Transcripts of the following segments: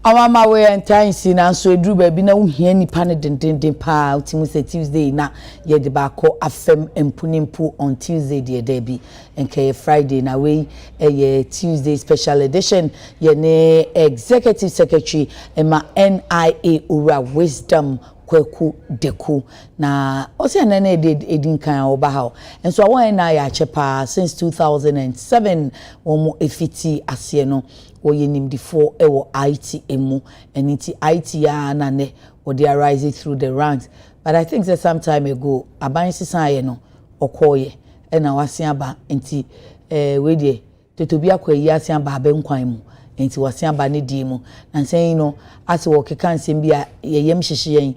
Amama we and time si na so edru ba bi na wo hia nipa ne dendenden pa utimu se Tuesday na ye de ba ko afem empunimpu on Tuesday de da bi enke Friday na we ye Tuesday special edition ye ne executive secretary ema NIA Ura Wisdom Kweku Deku na osi na edin kan oba ha enso awon na ya chepa since 2007 omo efiti ase no oye nimdifo ewo IT emu eniti IT ya na ne or they are rising through the ranks, but I think that some time ago aban sisan no okoye e na wasia ba enti we de totobi akwayi asia ba benkwan mu enti wasia ba ne di mu na saying no as wo keka nsem bia yeyem hyehye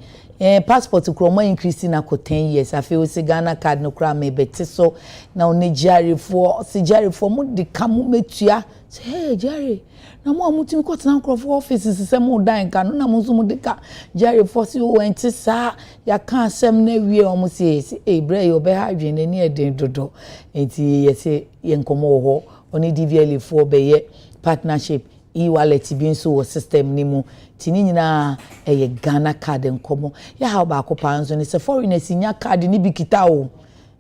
passport kromo increase na ko 10 years afi o Ghana card no kra me beti so na oni jari for mo de kamu metua hey jari na mo amutimi ko tena nkrofo offices se mo dan ka no na mo so mo de ka jari for si o wenti sa ya kan asem na wie o mo se bre yo be ha dwen ni eden dodo enti yese yenkomo ho oni DVL for be ye partnership e-wallet bi nso wo system ni mu tini nyina eye Ghana card nkomo ya ha ba ko pa nso ni se foreigners nya card ni bi kita o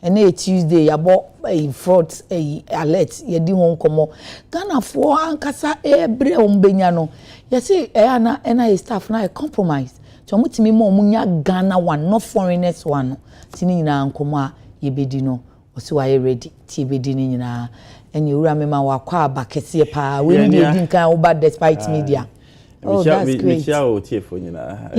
ene Tuesday ya bo fraud alert ye di ho nkomo Ghana fo ankasa ebre ombenya no ye se na NIA staff na compromise so mutimi mo munya Ghana one no foreigners one tini nyina nkomo a ye bedi no o se wa ye ready ti bedi ni nyina and you remember wakwa bakese pa we need din kan over despite media. Oh, that's great. o tiefo nyina.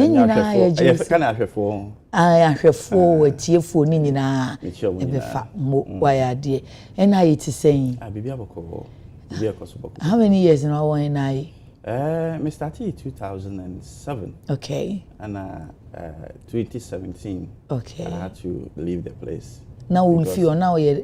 Kana ahwefo. Ahwefo we tiefo ni nyina. Ebe fa mo waya de. And how it is saying? Bibi aboko. Bibi akosoboko. How many years now one NIA? Me started 2007. Okay. And 2017. Okay. I had to leave the place. Now we'll feel now you're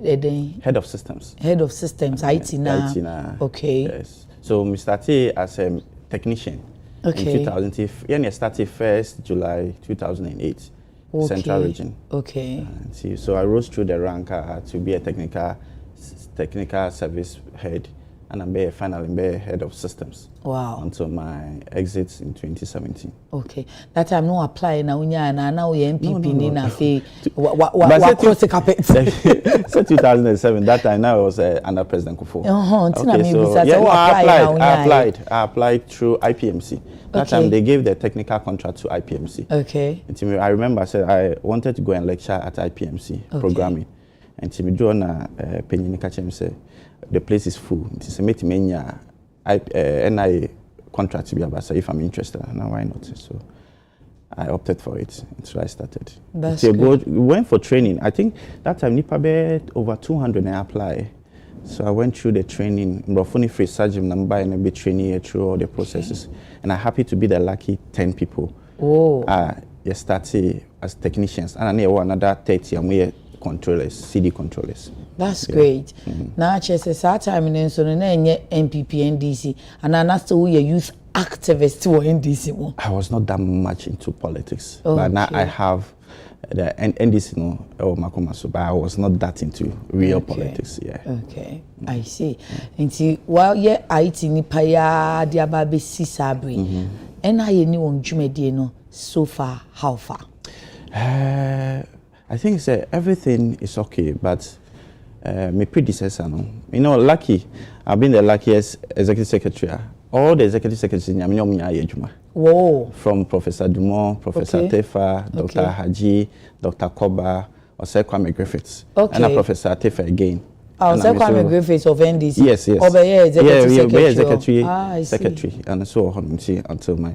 head of systems. Head of systems, IT now. IT now. Okay. Yes. So we started as a technician. Okay. In 2000, I started 1st July 2008. Okay. Central region. Okay. So I rose through the rank to be a technical service head, and I'm finally head of systems. Wow. Until my exit in 2017. Okay. That time no apply na unya na now we MPP ni na fe cross the carpet. So 2007 that time now I was under President Kufuor. Okay, so I applied through IPMC. That time they gave the technical contract to IPMC. Okay. And I remember I said I wanted to go and lecture at IPMC programming. And Timmy Joanna Penyinika Chem said the place is full. It's a meeting NIA contract to be about. So if I'm interested, now why not? So I opted for it. So I started. That's good. We went for training. I think that time Nipabe over 200 and I apply. So I went through the training. Mrofuni free surgeon number and a bit training through all the processes. And I'm happy to be the lucky 10 people. Oh. You started as technicians, and I need another 30 and we controllers, CD controllers. That's great. Now, just a time in so MPP NDC, and I still a youth activist to NDC. I was not that much into politics, but now I have the NDC but I was not that into real politics. Yeah. Okay, I see. And see, while IT ni paya diababe si sabri, and I knew on Jumedino so far. How far? I think everything is okay, but my predecessor, lucky. I've been the luckiest executive secretary. All the executive secretaries, whoa. From Professor Dumont, Professor Tefa, Dr. Haji, Dr. Koba, or Sir Kwame Griffiths, and Professor Tefa again. Oh, Sir Kwame Griffiths of NDC. Yes. Executive secretary, and so on until my.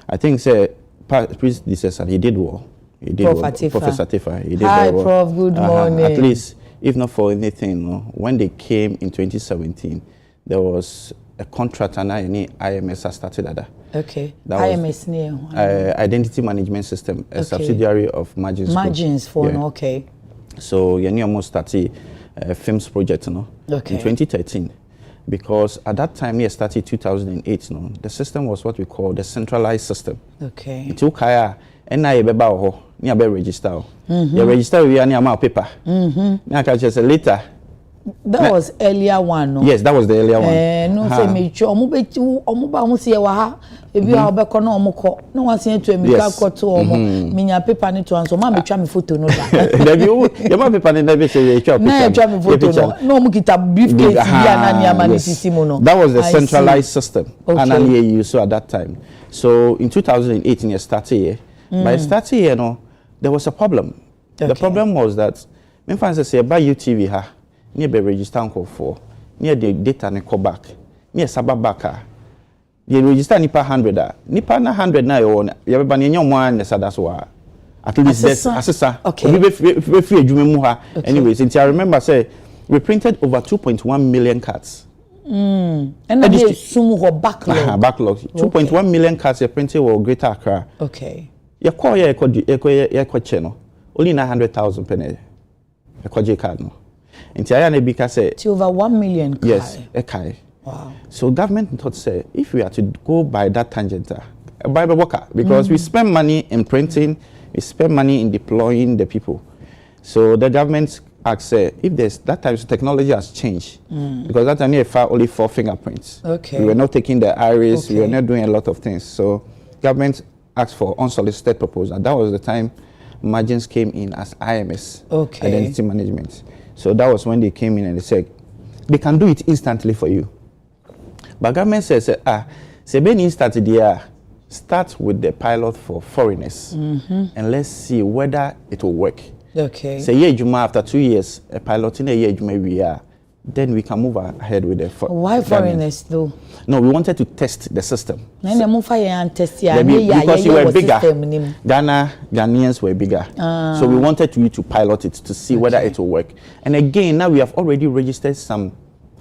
I think predecessor he did well. Professor Tefa. He did Hi, well. Prof. Good morning. At least, if not for anything, when they came in 2017, there was a contract and IMS started at that. Okay. That IMS near Identity Management System, a subsidiary of Margins. Margins for okay. So you almost started a films project, in 2013. Because at that time, we started 2008. The system was what we call the centralized system. Okay. It took higher. NIA beba ho ni abe register. You register we any amount paper. Na ka just later That was earlier one, no? Yes, that was the earlier one. No, say me cho omo see wa ebi a obeko na omko na wan say to me ka to omo minya paper ni to anso ma me twa me photo no da. Dabi you ma paper ni na be say you twa photo. Na twa me photo no. No mo kita briefcase bia na ni ama ni sisimu no. That was the centralized system and I use so at that time. So in 2018 you started here. By starting here no there was a problem. The problem was that me fan say buy UTV ha near be register call for near the data ne call back near saba back the register nipa 100 nipa na 100 na yo ya be ba ne nyom an ne sada so at least this assessor we be free adwuma mu ha anyway since I remember say we printed over 2.1 million cards and they sum ho backlog 2.1 million cards are printed or Greater Accra ya call ya ko no only 900,000 penny a kwaje card no nti aya na bi ka say over 1 million kai. Yes a kai. Wow. So government thought say if we are to go by that tangent by the worker because we spend money in printing, we spend money in deploying the people. So the government asked say if there's that time technology has changed because that time we had only 4 fingerprints. We were not taking the iris, we were not doing a lot of things. So government asked for unsolicited proposal. That was the time margins came in as IMS, identity management. So that was when they came in and they said they can do it instantly for you. But government says, say ben instant there, start with the pilot for foreigners and let's see whether it will work. Say yeah, Juma after 2 years, a pilot in a year Juma we are. Then we can move ahead with the why foreigners though? No, we wanted to test the system. Because you were bigger. Ghanaians were bigger. So we wanted you to pilot it to see whether it will work. And again, now we have already registered some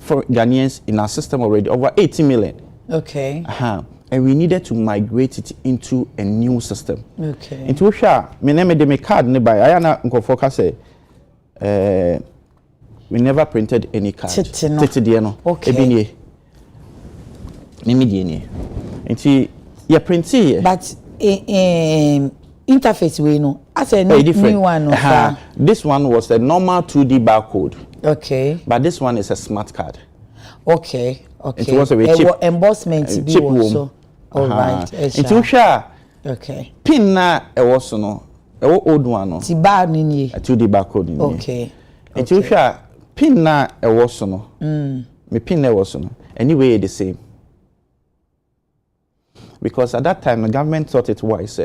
Ghanaians in our system already, over 80 million. And we needed to migrate it into a new system. Into which me name de me card nearby. I na nkofo say we never printed any card. Ebinye. Mimi die nti you print here. But interface we know. As a new one. This one was a normal 2D barcode. But this one is a smart card. It was a chip embossment chip also. All right. Pin na e was no. E old one no. Ti bar ni. A 2D barcode ni. Pin na e was no. Me pin na was no. Anyway the same. Because at that time the government thought it wise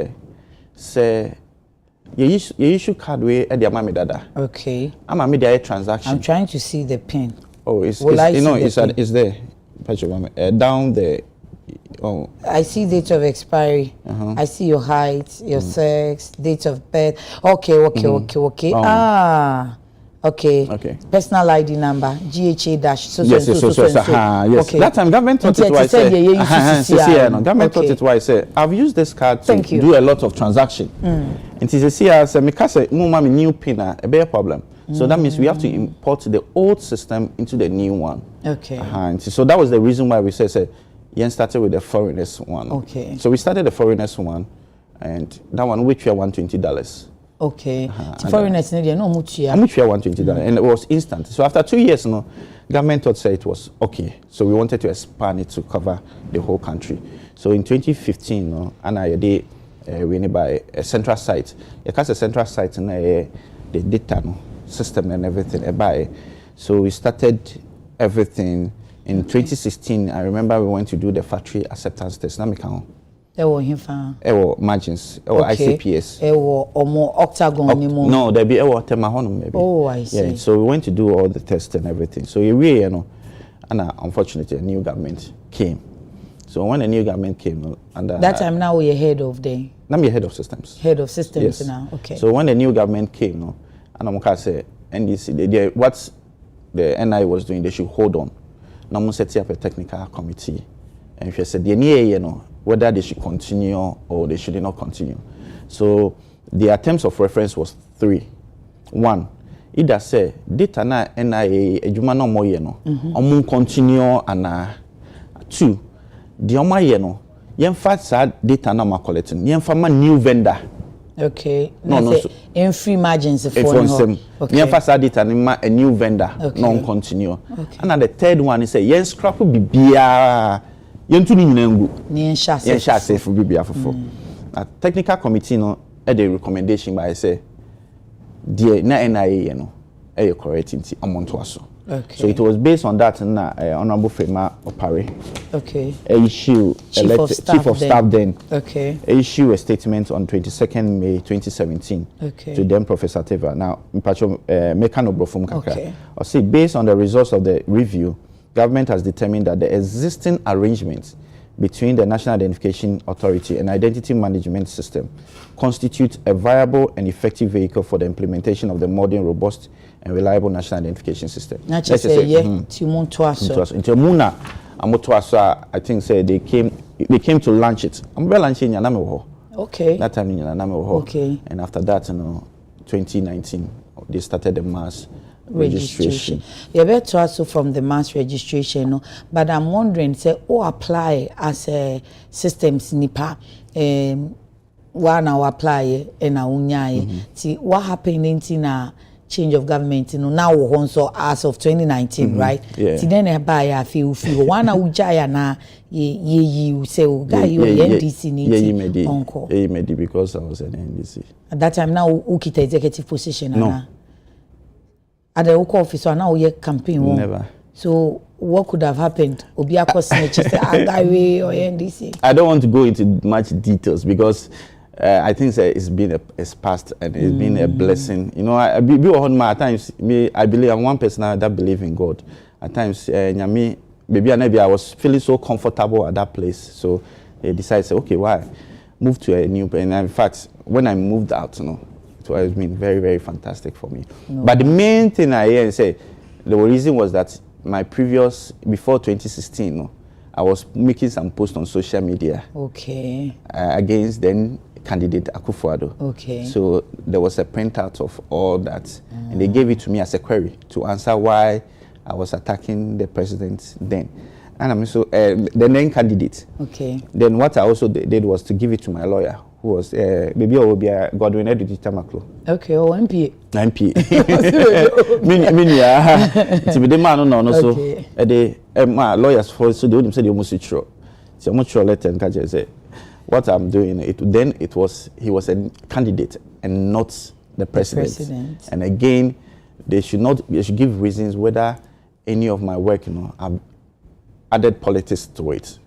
say you issue card way at the amami dada. I'm a media transaction. I'm trying to see the pin. Oh, it's it's there. Down there. Oh. I see date of expiry. I see your height, your sex, date of birth. Okay. Personal ID number, GHA dash. Yes. That time government thought it wise. Government thought it wise. I've used this card to do a lot of transaction. And it is here say me kase mo new pin a be problem. So that means we have to import the old system into the new one. So that was the reason why we say Yen started with the foreigners one. So we started the foreigners one, and that one which we are $120. Foreigners need no much $120, and it was instant. So after 2 years, government thought say it was okay. So we wanted to expand it to cover the whole country. So in 2015, we need by a central site. Because a central site and the data system and everything. So we started everything in 2016. I remember we went to do the factory acceptance test. Margins, ICPS. Octagon. No, there be Temahonum maybe. I see. Yeah, so we went to do all the tests and everything. So we and unfortunately a new government came. So when a new government came, that time now we're head of the. Now we're head of systems. Head of systems now. So when the new government came, and I'm say NDC, what the NI was doing, they should hold on. Now I'm setting up a technical committee, and if you said whether they should continue or they should not continue. So their terms of reference was 3. 1, either say data na NIA ejuma no mo ye no, omun continue and 2, the oma ye no, yemfa sa data na ma collecting, yemfa ma new vendor. Okay. No, so in free margins for him. Okay. First added a new vendor, non-continue. Okay. And the third one is yen scrap bibia yen tu ni ngu. Yen sha safe bibia fofo. Technical committee no a recommendation by say dear na NIA no e correct nti amonto aso. Okay. So it was based on that na Honorable Fema Opare. Okay. Issue Chief of Staff then. Okay. Issue a statement on 22nd May 2017. Okay. To then Professor Teva. Now, Mpacho Mekano Brofum Kaka. Okay. Or say based on the results of the review, government has determined that the existing arrangements between the National Identification Authority and Identity Management System constitute a viable and effective vehicle for the implementation of the modern, robust, and reliable national identification system. Let's say, I think say they came to launch it. I'm launching okay. That time okay. And after that, 2019, they started the mass registration. You better also from the mass registration, but I'm wondering, say, apply as a systems nipa, one apply and see what happened in change of government now also as of 2019 right then buy feel one ujaya na you say guy you NDC need uncle because I was an NDC at that time now ukita executive position at the office so now you campaign never. So what could have happened obiako snitch say guy or NDC? I don't want to go into much details because I think it's been it's past and it's been a blessing. You know, at times I believe I'm one person that believe in God. At times, maybe I was feeling so comfortable at that place, so they decided, okay, why move to a new? And in fact, when I moved out, it has been very, very fantastic for me. No. But the main thing I hear and say, the reason was that my previous before 2016, I was making some posts on social media. Okay. Against then candidate Akufo-Addo. Okay. So there was a printout of all that, and they gave it to me as a query to answer why I was attacking the president then. And I'm so the then candidate. Okay. Then what I also did was to give it to my lawyer, who was maybe I will be a Godwin Edudi Tamaklo. Okay. Oh, MP. MP. Minia. To be the man no so the my lawyers for so they would say they almost sure. So I'm not sure letter and catch say what I'm doing, he was a candidate and not the president. And again, they should give reasons whether any of my work, I've added politics to it.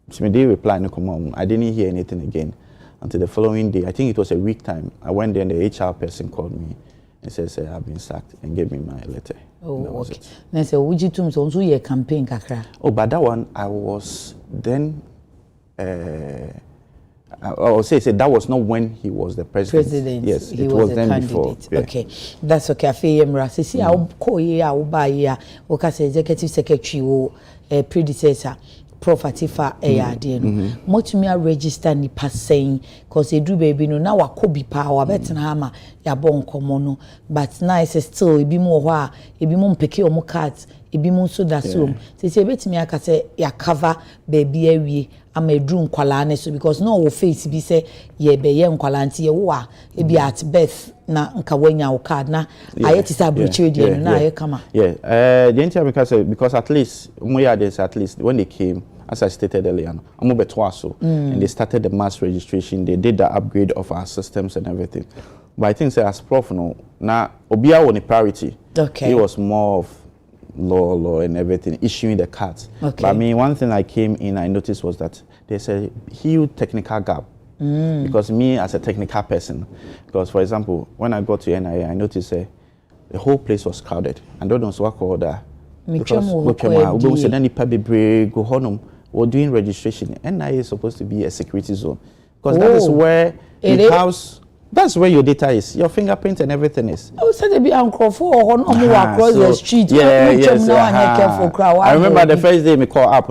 So they replied, no, come on, I didn't hear anything again until the following day. I think it was a week time. I went there and the HR person called me and said, I've been sacked and gave me my letter. Oh, okay. Then say, would you tell me so your campaign kakra? Oh, but that one I was then. I'll say that was not when he was the president. Yes, he was then candidate. Before. Yeah. Okay, that's okay. I feel see, I call you. I will buy you. Okay, executive secretary or predecessor. Prof Atifa much me register ni passing because they do baby no now wakobi power better hama ya bon komono but now it's still e bi mo ho a e bi mo mpeke o mo cards e bi mo so da so say betimi aka say ya cover baby awie ama edru nkwala ne so because no wo face bi say ye be ye nkwala nti ye wo a e bi at birth na nka wanya wo card na ayeti sa brochire dey na aye kama the entire because at least at least when they came, as I stated earlier, and they started the mass registration. They did the upgrade of our systems and everything. But I think as Prof, now Obia was a priority. Okay. He was more of law and everything, issuing the cards. Okay. But I mean, one thing I came in, I noticed was that there's a huge technical gap. Because me as a technical person, because for example, when I got to NIA, I noticed the whole place was crowded. I don't know what called that. Because we're doing registration. NIA is supposed to be a security zone because that is where the house. That's where your data is, your fingerprint and everything is. I was said to be uncle for across the street. Yes. I remember the first day me call up,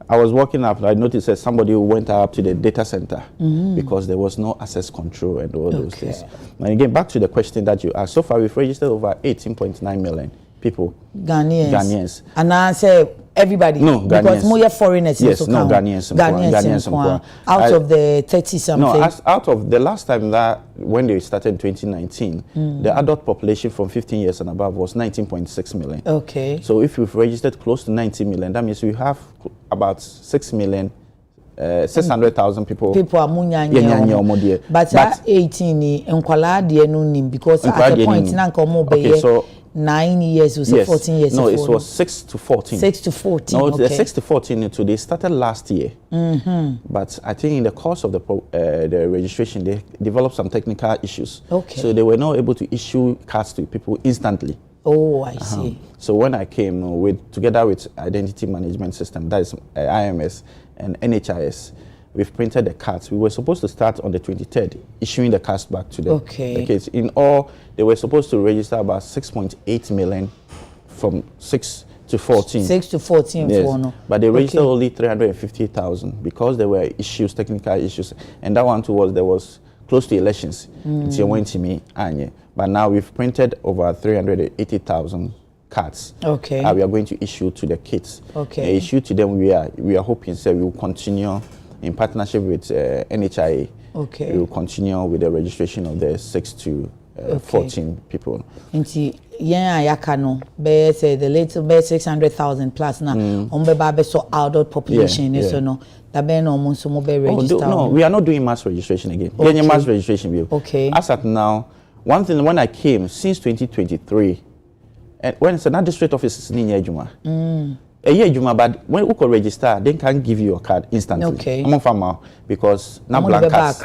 I was walking up. I noticed that somebody went up to the data center because there was no access control and all those things. And again, back to the question that you asked. So far, we've registered over 18.9 million people. Ghanaians. Ghanaians. And I say everybody. No, because more foreigners. Yes, no, Ghanaians. Out of the 30 something. No, out of the last time that when they started in 2019, the adult population from 15 years and above was 19.6 million. Okay. So if we've registered close to 90 million, that means we have about 6 million. 600,000 people. People are munya. But 18 because at the point now okay, so 9 years or yes, 14 years. No, it was 6 to 14. 6 to 14. No, okay. the 6 to 14 they started last year. But I think in the course of the registration, they developed some technical issues. Okay. So they were not able to issue cards to people instantly. Oh, I see. So when I came together with Identity Management System, that is IMS and NHIS, we've printed the cards. We were supposed to start on the 23rd, issuing the cards back to the kids. In all, they were supposed to register about 6.8 million from 6 to 14. 6 to 14. Yes. But they registered only 350,000 because there were issues, technical issues. And that one too there was close to elections. But now we've printed over 380,000 cards. Okay. We are going to issue to the kids. Okay. Issue to them. We are hoping we will continue in partnership with NHIA. Okay. We will continue with the registration of the 6 to 14 people. Be say the little be 600,000 plus now. Be so adult population. So no. No, we are not doing mass registration again. Okay. Mass registration. Okay. As at now, one thing when I came since 2023, and when it's another district office is in Juma. A year Juma, but when you can register, they can give you your card instantly. Okay. I'm a farmer because not blank cards.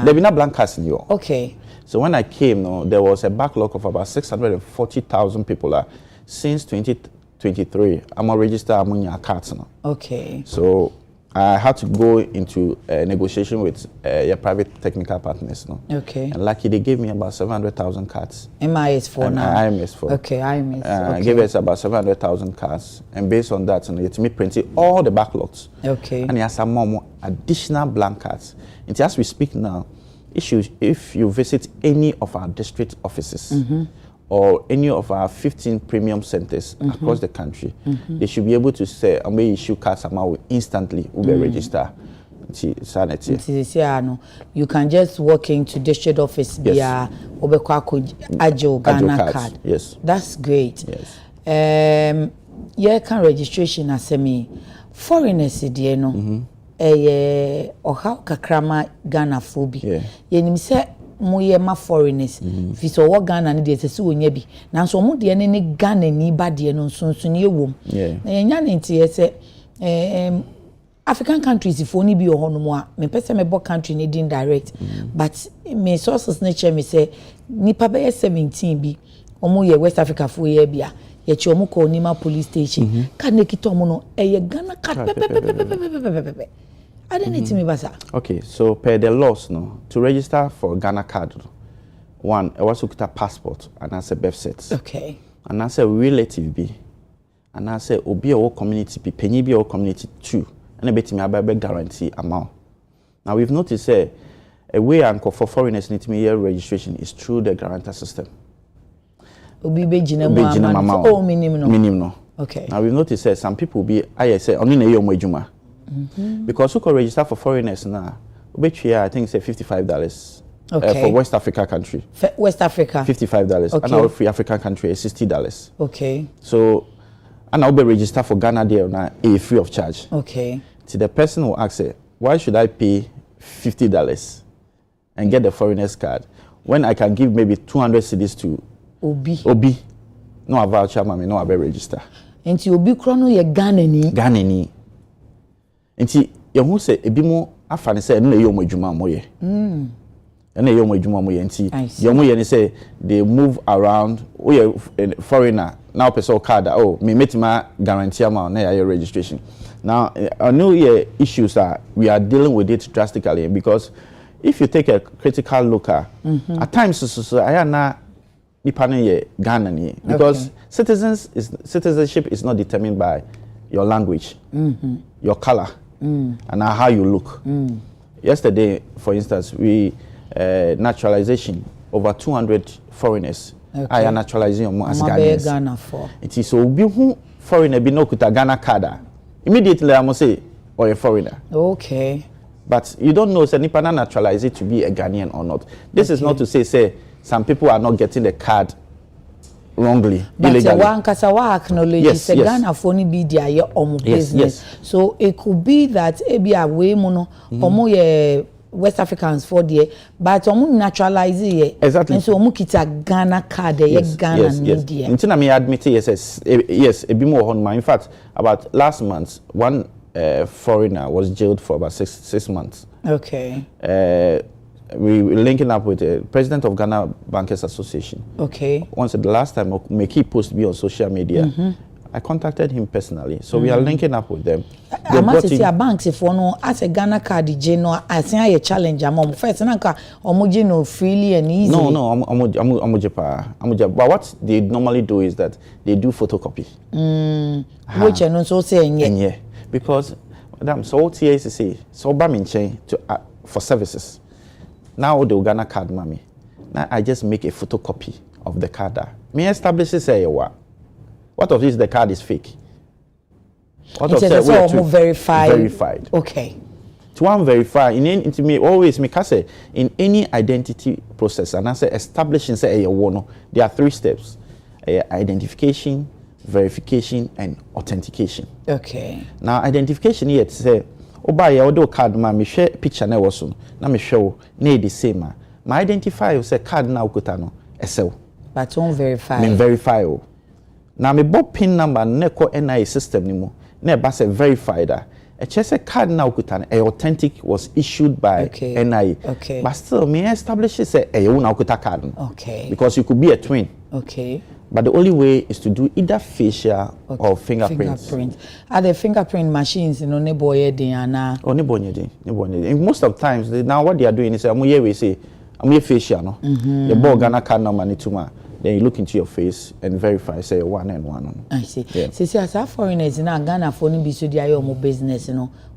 There be not blank cards in you. Okay. So when I came, there was a backlog of about 640,000 people. Since 2023, I'm a register among your cards now. Okay. So I had to go into a negotiation with your private technical partners. Okay. And lucky they gave me about 700,000 cards. MIS for now. IMS for. Okay, IMS. Okay. Gave us about 700,000 cards, and based on that, it me printed all the backlogs. Okay. And he has some more additional blank cards. And as we speak now, if you visit any of our district offices or any of our 15 premium centers across the country, they should be able to say, I may issue cards instantly, will be register. You can just walk into district office via Adekye Ghana card. Yes. That's great. Yes. Can registration as me foreigners oha kakrama Ghana phobia. Yenim se moye ma foreigners fi so wo Ghana ne de sese wonya bi nanso mo de ne Ghana ni ba de no nsonson ye wom na yenya ne ntie se African countries if only be ohono a me pese me bo country ne din direct but me sources na che me say nipa be 17 bi omo ye West Africa fo ye bia ye che omo ko nima police station ka ne kito omo no eye Ghana card I didn't need to me basa. Okay, so per the laws to register for Ghana card, one, I was to get a passport and I said birth set. Okay. And I said relative be, and I said obi or community be penny be or community too, and a bit me about guarantee amount. Now we've noticed a way and for foreigners need to me registration is through the guarantor system. Obi be jinema oh minimum. Okay. Now we've noticed some people be I say only na year mo because who can register for foreigners now? I think say $55. Okay. For West Africa country. West Africa. $55. Okay. And our free African country is $60. Okay. So, and I'll be registered for Ghana there now free of charge. Okay. So the person will ask, why should I pay $50 and get the foreigners card when I can give maybe 200 cedis to Obi? No, a voucher, mommy, no, I be register. And to Obi chrono ye Ghana ni. Nti ye hu se ebi mo afane se no ye mo adwuma mo ye na ye mo adwuma mo ye nti ye mo ye ni say they move around we foreigner now person card me metima guarantee amount na your registration now I know your issues we are dealing with it drastically because if you take a critical look at times so I na nipa no ye Ghana ni because citizenship is not determined by your language your color and how you look. Yesterday, for instance, we naturalization over 200 foreigners. I am naturalizing as Ghanaians. Ghana for. It is so be who foreigner be no kuta Ghana card. immediately I must say, or a foreigner. Okay. But you don't know, say, nipa na naturalize it to be a Ghanaian or not. This is not to say, some people are not getting the card wrongly, but illegally. One kasawa acknowledge yes, yes. Ghana phone be their business. Yes. So it could be that ebi away mono omo ye West Africans for there, but omo naturalize it. Exactly. And so omo kita Ghana card ye Ghana media. Until I admit yes, a bit more on my. In fact, about last month, one foreigner was jailed for about six months. Okay. We were linking up with the president of Ghana Bankers Association. Okay. Once the last time, make he post me on social media. I contacted him personally, so we are linking up with them. I must say, a bank if no as a Ghana card, no, I think I challenge am first. Nanka omoji no freely and easy. No, but what they normally do is that they do photocopy. Which I know so saying yeah, because madam, so what TACC, so baminche to for services. Now the Ghana card, mommy. Now I just make a photocopy of the card. Me establish say what of this the card is fake? What of that we verified? Verified. Okay. To one verify in me always me say in any identity process and I say establishing say there are 3 steps: identification, verification, and authentication. Okay. Now identification here to say oba ya odo card ma me share picture na woso na me show na the same ma identify you say card na ukuta no esel but on verify me verify o na me bob pin number na ko NIA system ni mo na ba say verified e che say card na ukuta no authentic was issued by NIA. Okay. But still me establish say e you na ukuta card no. Okay. Because you could be a twin. Okay. But the only way is to do either facial or fingerprints. Are the fingerprint machines in only boy Diana? Oh, most of the times, now what they are doing is we say, I'm facial, no? The ball Ghana card number nituma. Then you look into your face and verify, say 1 and 1. I see. Yeah. So, as our foreigners in Ghana for be so their business,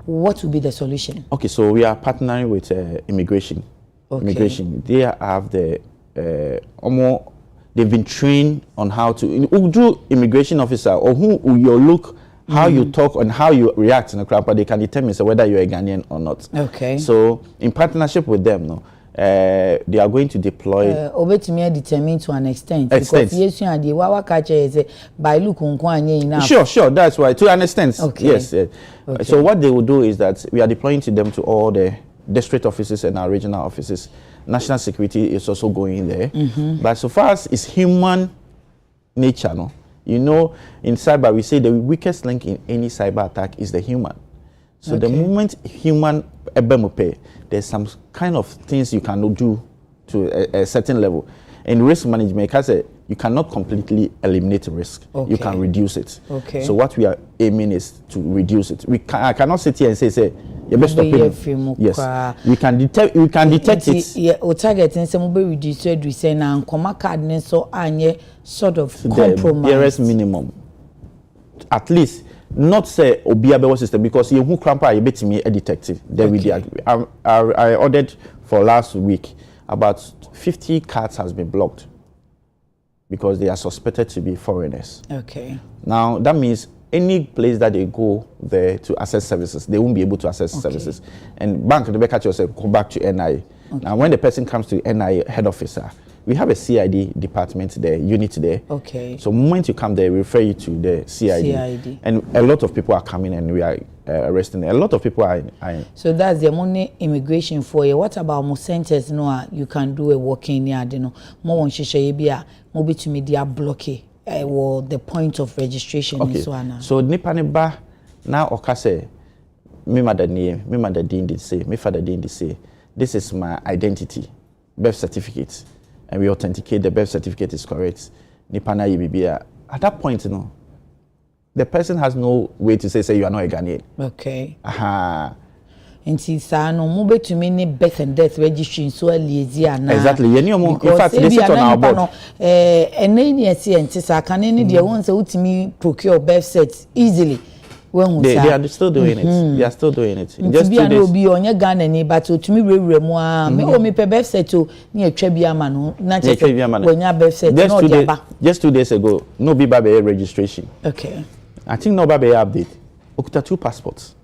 what would be the solution? Okay, so we are partnering with immigration. Okay. Immigration. They have the they've been trained on how to do immigration officer or who you look, how you talk and how you react in the crowd, but they can determine whether you're a Ghanaian or not. Okay. So in partnership with them, they are going to deploy. Obetumi determined to an extent. Because yes, you are the wawa catcher is by look enough. Sure, that's why to an extent. Okay. Yes. Okay. So what they will do is that we are deploying to them to all the district offices and our regional offices. National security is also going there. But so far as it's human nature, no? You know, in cyber, we say the weakest link in any cyber attack is the human. So the moment human ebemupe, there's some kind of things you can do to a certain level. In risk management, you cannot completely eliminate risk. You can reduce it. So what we are aiming is to reduce it. I cannot sit here and say you best stop it. Yes, we can detect it. Yeah, o target and some be reduce it. We say now comma card so anye sort of compromise. The barest minimum, at least. Not say obiabewo system because you who crampa you bet me a detective. There we did. I ordered for last week about 50 cards has been blocked because they are suspected to be foreigners. Okay. Now that means any place that they go there to access services, they won't be able to access services. And bank the back at yourself go back to NIA. Now when the person comes to NIA head officer, we have a CID department there, unit there. Okay. So the moment you come there, we refer you to the CID. And a lot of people are coming and we are arresting them. A lot of people are so that's the money immigration for you. What about more centers? No, you can do a walk-in yard, more on Shisha maybe to media blockade or the point of registration. Okay. So Nipaneba now okase me mother name, me mother did say, me father did say, this is my identity, birth certificate. And we authenticate the birth certificate is correct. Nipana Yibibia. At that point, the person has no way to say you are not a Ghanaian. Okay. Aha. And since no move to me birth and death registry so lazy and exactly. In fact, they sit on our board. And then yes, and I can any the ones who to me procure birth sets easily. They are still doing it. They are still doing it. Just 2 days. Be on your Ghana, but to me, me pe birth set to near Trebiama, no, not when your birth set. Just 2 days ago, no Biba registration. Okay. I think no Biba update. okuta 2 passports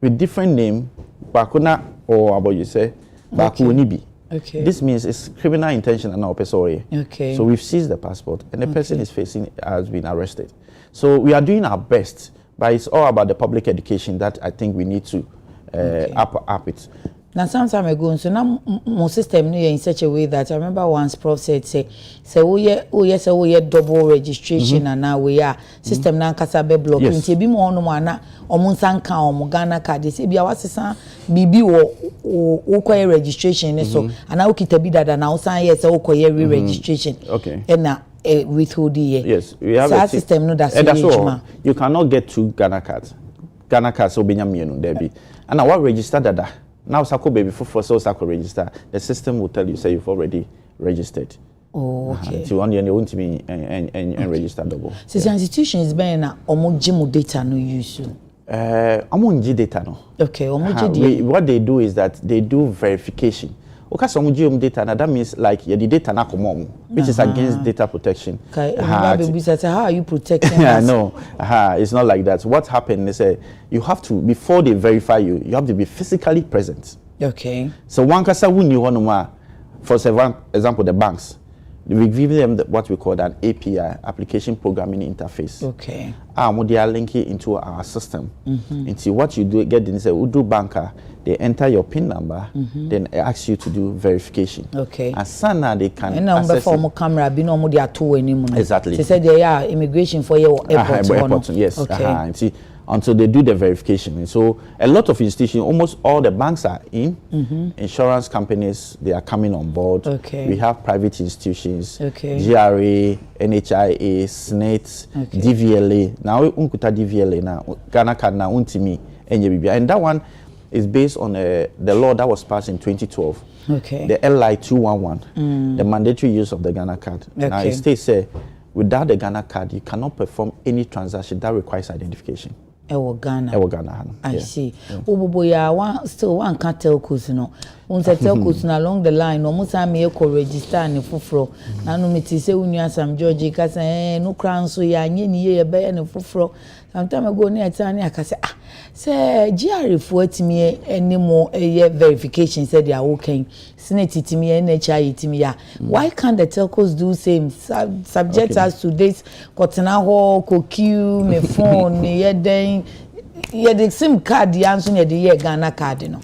with different name, bakuna or about you say, baku nibi. Okay. This means it's criminal intention and now person. Okay. So we've seized the passport and the person is has been arrested. So we are doing our best, but it's all about the public education that I think we need to up it. Now, some time ago, so now my system in such a way that I remember once Prof said, say, we double registration and now we are system now kasabe block. Inti bi mo ono mana omunsanka omugana card. Say bi awasesa bibi wo ukoye registration so and now kita bi dada na usan yes ukoye re-registration. Okay. And now withhold here. Yes, we have a system no that's all. You cannot get 2 Ghana cards. Ghana cards so binyam no there be. And now what register dada? Now, Sako baby for so Sako register. The system will tell you say you've already registered. Oh, okay. So on your own to me and register double. So the institution is being na omojimu data no use. Omoji data no. Okay, omoji. What they do is that they do verification. Okay, so omoji data na that means like the data na komo, which is against data protection. Okay, how are you protecting us? No, it's not like that. What happened is you have to, before they verify you, you have to be physically present. Okay. So one kasa wuni honoma, for example, the banks, we give them what we call an API, application programming interface. Okay. They are linking into our system. Into what you do, get in say, Udo banker, they enter your PIN number, then it asks you to do verification. Okay. And sana they can and access it. Camera, be no more they are two anymore. Exactly. They said they are immigration for your airport. Yes. Okay. And see, until they do the verification. And so a lot of institutions, almost all the banks are in. Insurance companies, they are coming on board. Okay. We have private institutions, okay. GRA, NHIA, SNET, okay. DVLA. Now, unkuta DVLA na Ghana card na untimi enye. And that one is based on the law that was passed in 2012. Okay. The LI 211, the mandatory use of the Ghana card. Okay. Now, it states without the Ghana card, you cannot perform any transaction that requires identification. Ghana. I see. Still one can't tell no. One tell along the line. No musa me register and fufro. Nanu me ti say unya some Georgie kasa no crown so ya nye ye be and fufro. Sometime ago near tani akase say GRA for me any more verification said they are okay. Senate to me NHI to me ya. Why can't the telcos do same? Subject us to this Kotana ho koku me phone ye den ye the SIM card the answer ye the Ghana card no.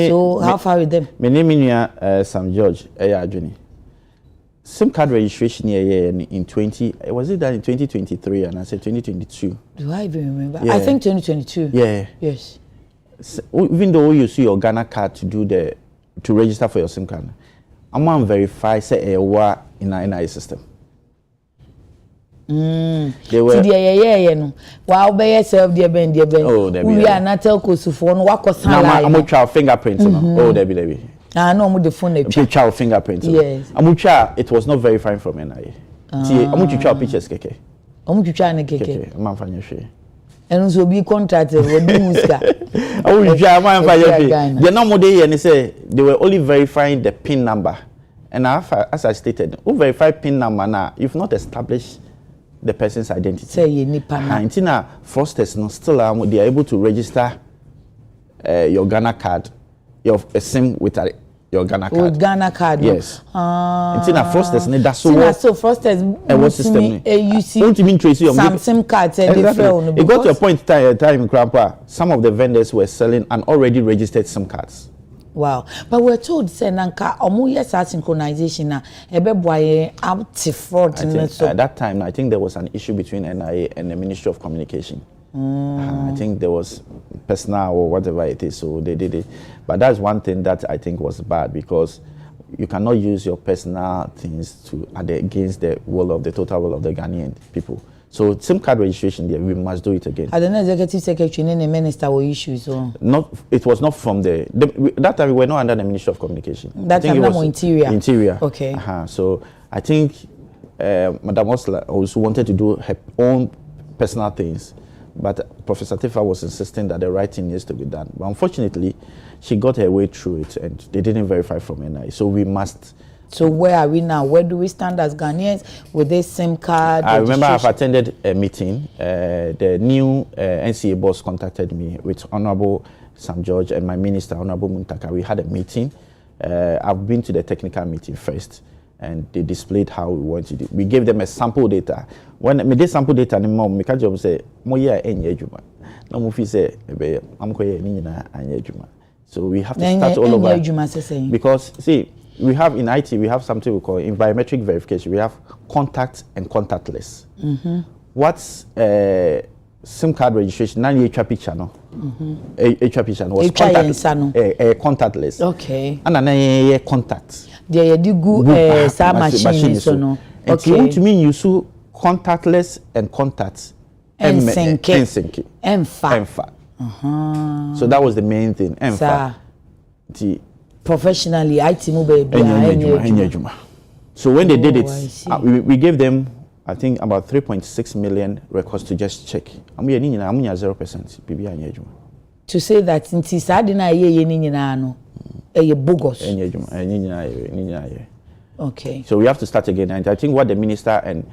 So how far with them? Me name Sam George adwene. SIM card registration here in 20 was it that in 2023 and I said 2022. Do I even remember? Yeah. I think 2022. Yeah. Yes. Even though you see your Ghana card to register for your SIM card, I'm going to verify say what in our system. They were no. Wow, be yourself dear Ben. Oh, we are not telco so for no wako I'm going to try fingerprint. Oh, Debbie. No, I'm the phone. Picture fingerprint. Yes. I'm try. It was not verified from NIA. I'm going to try pictures. Keke. I'm going to try and keke. I'm going to and also be contracted with Muska. I will try. They're not more there, and they say they were only verifying the PIN number. And as I stated, who verify PIN number now? You've not established the person's identity. Say you need Antina fraudsters no still they are able to register your Ghana card, your SIM with your Ghana card. With Ghana card. Yes. Antina fraudsters need that so. So fraudsters. What system? You see. Don't you mean trace your some SIM cards? Exactly. It got to a point time, Grandpa. Some of the vendors were selling an already registered SIM cards. Wow. But we're told say nanka omo yes synchronization na ebeboaye out fraud. At that time I think there was an issue between NIA and the Ministry of Communication. I think there was personal or whatever it is, so they did it. But that's one thing that I think was bad, because you cannot use your personal things to against the total will of the Ghanaian people. So SIM card registration there, we must do it again. I don't know, executive secretary and the minister were issues. So it was not from that time we were not under the Ministry of Communication. That time it was interior. Interior. Okay. So I think Madam Osla also wanted to do her own personal things, but Professor Tifa was insisting that the right thing needs to be done. But unfortunately, she got her way through it, and they didn't verify from NI. So we must So where are we now? Where do we stand as Ghanaians with this SIM card? I remember I've attended a meeting. The new NCA boss contacted me with Honorable Sam George and my minister, Honorable Muntaka. We had a meeting. I've been to the technical meeting first, and they displayed how we want to do. We gave them a sample data. When me did sample data, me catch up say, "Mo yeah any juma." No mo fi say, "I'm koye ni na any juma." So we have to start all over. Because see, we have in IT, we have something we call in biometric verification. We have contact and contactless. What's SIM card registration? Now you picture no. Picture no was contactless. Okay. And then contact. There you go machine so no. Okay. And to me you so contactless and contact. Enfa. So that was the main thing. Enfa. Professionally, IT mobile. So when they did it, we gave them, I think, about 3.6 million records to just check. I'm 0%. To say that in Tisadina ye bogus. Okay. So we have to start again. And I think what the minister and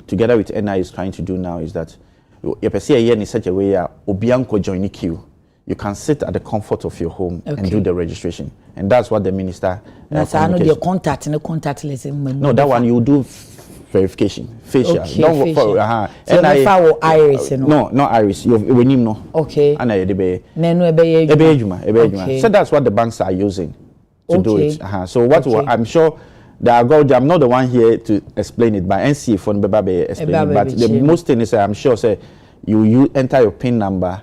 together with NI is trying to do now is that you perceive in such a way Obianko join the queue. You can sit at the comfort of your home and do the registration. And that's what the minister... That's I know the contact and the contactless. No, that one you do verification, facial. Okay, don't facial. So NI, iris, no, not iris. You no. Okay. And okay. So that's what the banks are using to do it. So what I'm sure... I'm not the one here to explain it, but NC phone explain it. But the most thing is, I'm sure, say you enter your PIN number,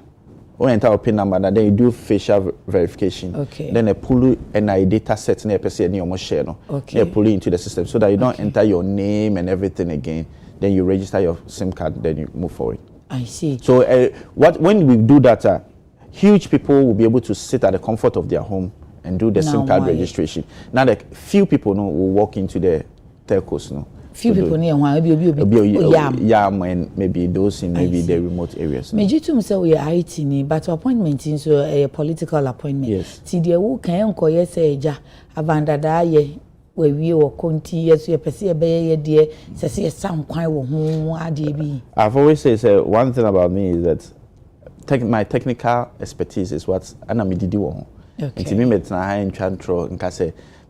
and then you do facial verification. Okay. Then they pull you NI data set near person near your share. They pull you into the system so that you don't enter your name and everything again. Then you register your SIM card. Then you move forward. I see. So when we do that, huge people will be able to sit at the comfort of their home and do the SIM card registration. Now, like few people will walk into the telcos. Few people near one, yam and maybe those in maybe the remote areas. Me jitu mse we IT ni, but appointment in so a political appointment. Yes. Ti dia wo kan enko ye se eja abandada ye we wie wo konti ye so ye pese ye be ye de se ye sam kwan wo ho ade bi. I've always said one thing about me is that my technical expertise is what anamididi wo. Okay.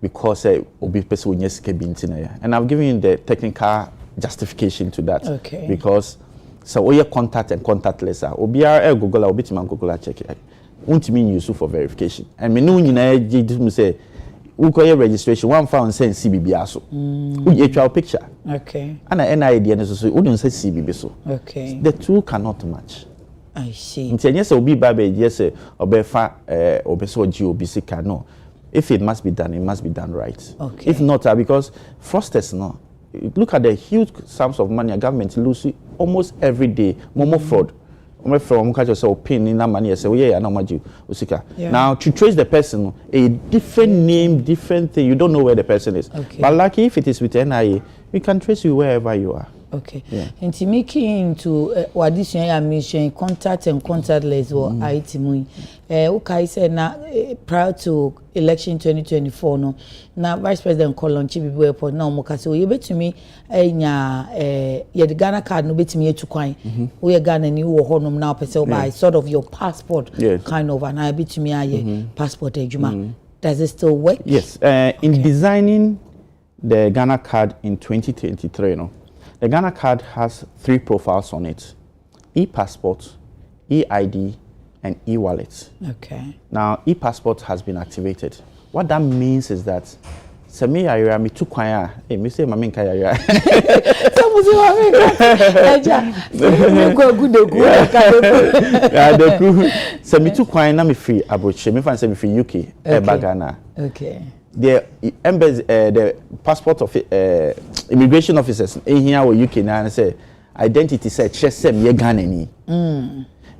Because and I've given you the technical justification to that. Okay. Because so all your contact and contactless are Google or Google check it. Won't mean use for verification. And me no say registration one found saying CBB so. We picture. Okay. And an idea necessarily wouldn't say CBB so. Okay. The two cannot match. I see. Yes, obi babe yes obefa obeso GOBC no. If it must be done, it must be done right. Okay. If not, because fraudsters no. Look at the huge sums of money a government loses almost every day. Momo fraud. Pin in that money. Say, oh yeah, no maji usika. Now to trace the person, a different name, different thing. You don't know where the person is. Okay. But lucky if it is with NIA, we can trace you wherever you are. Okay. Yeah. And to make into what this year mission contact and contactless or IT mu. Okay, said na prior to election 2024 no. Na Vice President Colon Chibibu Airport na omoka say you betumi nya ye the Ghana card no betumi etu kwan. We Ghana ni wo ho nom na person by sort of your passport kind of and I betumi aye passport ejuma. Does it still work? Yes. In designing the Ghana card in 2023 no. The Ghana card has 3 profiles on it: e-passport, e-ID, and e-wallet. Okay. Now, e-passport has been activated. What that means is that Sami Ayra me tu kwaya. Eh, me say mami nkaya ya. Samuzi mami nkaya. Me go good de Sami tu kwaya na me free abroche. Me fan say me free UK. Ghana. Okay. The embassy, the passport of immigration officers in here or UK now say identity say chesem ye Ghana ni.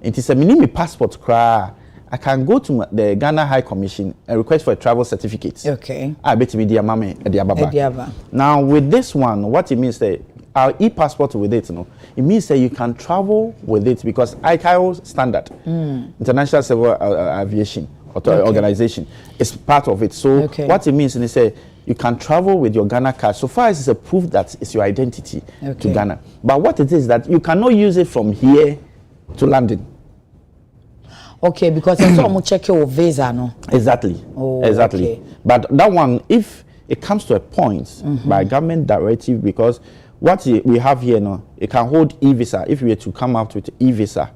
It is a mini passport cra. I can go to the Ghana High Commission and request for a travel certificate. Okay. I bet me dear mama Ediababa. Now with this one, what it means that our e-passport with it, it means that you can travel with it because ICAO standard, International Civil Aviation Organization, is part of it. So what it means is you can travel with your Ghana card so far as it's a proof that it's your identity to Ghana. But what it is that you cannot use it from here to London. Okay, because I saw check your visa, no? Exactly. Oh, exactly. Okay. But that one, if it comes to a point by government directive, because what we have here now, it can hold e-visa if we were to come out with e-visa.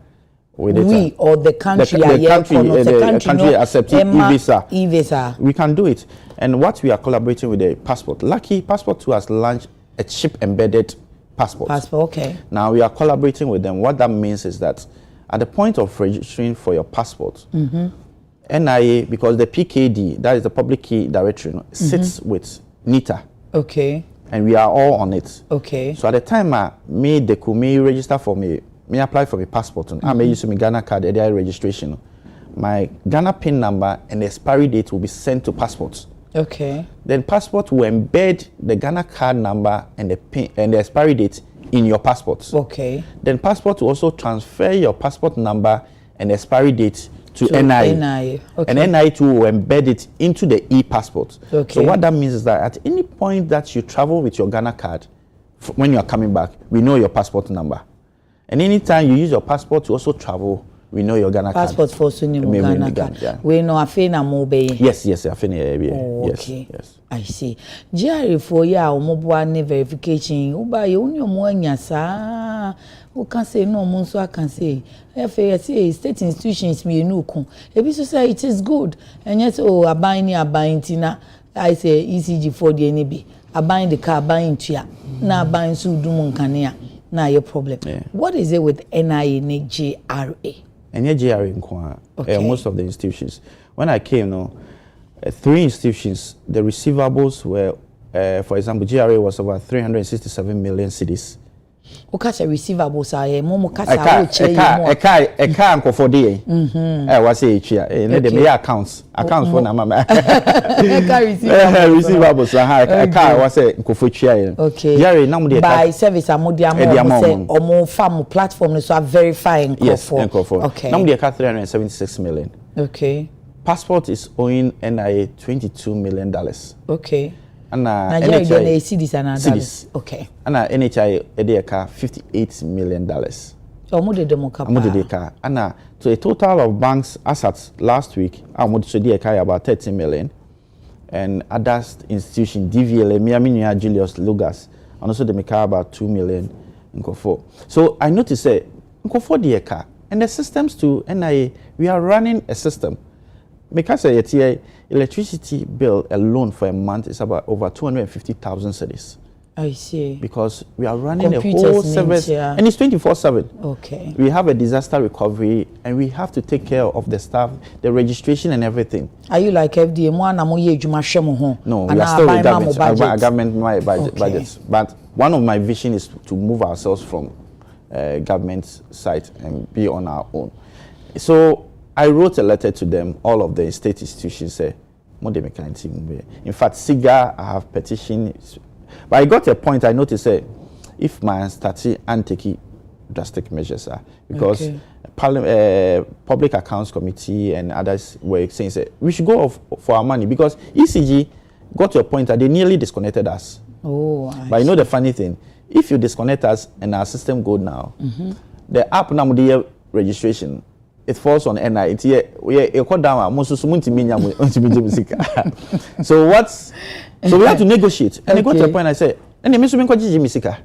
We or the country, the country accepting e-visa. E-visa. We can do it. And what we are collaborating with the passport. Lucky Passport 2 has launched a chip-embedded passport. Okay. Now we are collaborating with them. What that means is that at the point of registering for your passport, NIA, because the PKD, that is the Public Key Directory, sits with NITA. Okay. And we are all on it. Okay. So at the time I made the me register for me apply for my passport, I may use my Ghana card, the registration. My Ghana PIN number and the expiry date will be sent to passports. Okay. Then passport will embed the Ghana card number and the PIN and the expiry date in your passport. Okay. Then passport will also transfer your passport number and expiry date to NIA. Okay. And NIA too will embed it into the e-passport. Okay. So what that means is that at any point that you travel with your Ghana card, when you are coming back, we know your passport number. And anytime you use your passport to also travel, we know your Ghana passport card. for Sunni Ghana card. Yeah. We know Afena Mobe. Yes, Afena. Oh, yes, okay. Yes. I see. GRA for ya omoboa ne verification. Uba ye uni omoanya sa. Who can say no monso I can say. FASA state institutions me no kun. Ebi so say it is good. And yet abain tina. I say ECG for the NB. Abain the car buying tia. Na abain su dumun kania. Now your problem. Yeah. What is it with NIA and GRA? And GRA in most of the institutions. When I came, 3 institutions, the receivables were, for example, GRA was about 367 million cedis. Okasha receivables are momo kasa a car and for day. I was a chair. The accounts for Nama. Receivables a car was a cofuchia. Okay. GRA now by service amodia or more farm platform so are verifying. Yes, okay. Now they car 376 million. Okay. Passport is owing NIA $22 million. Okay. And Nigeria cedis and dollars. Okay. And NHI Adekye $58 million. And so a total of banks assets last week, Adekye about 30 million. And others institution DVLA, Miami Julius Lugas, and also the make about 2 million in Kofo. So I noticed that Kofo Adekye and the systems to NIA, we are running a system. Because electricity bill alone for a month is about over 250,000 cedis. I see. Because we are running a whole service, and it's 24/7. Okay. We have a disaster recovery, and we have to take care of the staff, the registration, and everything. Are you like FDM? No, we are still with government budgets. But one of my vision is to move ourselves from government side and be on our own. So I wrote a letter to them, all of the state institutions say, in fact, SIGA, I have petitioned. But I got a point, I noticed, if my stati and take drastic measures, because Public Accounts Committee and others were saying, we should go off for our money, because ECG got to a point that they nearly disconnected us. Oh, but you know the funny thing, if you disconnect us and our system go now, the app now the registration, it falls on NI. So we have to negotiate. And I got to a point I said,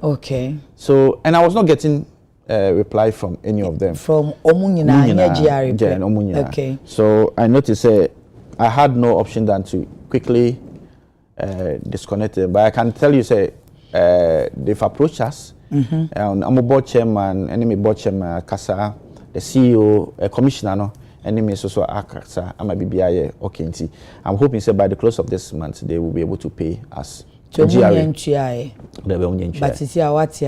okay. So, and I was not getting a reply from any of them. From Omunyina. Okay. So I noticed I had no option than to quickly disconnect it. But I can tell you, they've approached us. I'm a board chairman, enemy board chairman, Kasa, the CEO, a commissioner, enemy also Akasa, I'm a BBI, okay. I'm hoping by the close of this month they will be able to pay us. But it's our but I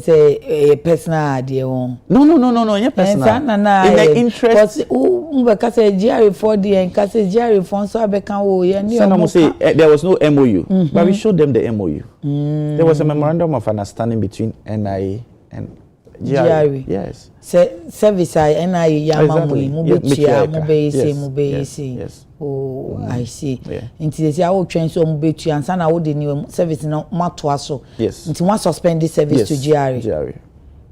say personal idea. No, personal. In the interest. There was no MOU, but we showed them the MOU. There was a memorandum of understanding between NIA and GRE. Yes. Service NIA Yamamui, Mubetia, Mubesi. Yes. Oh, I see. Yeah. Into the I will train so Mubetia and Sana would new service no matwaso. Yes. Into one suspend this service to GRE. GRE.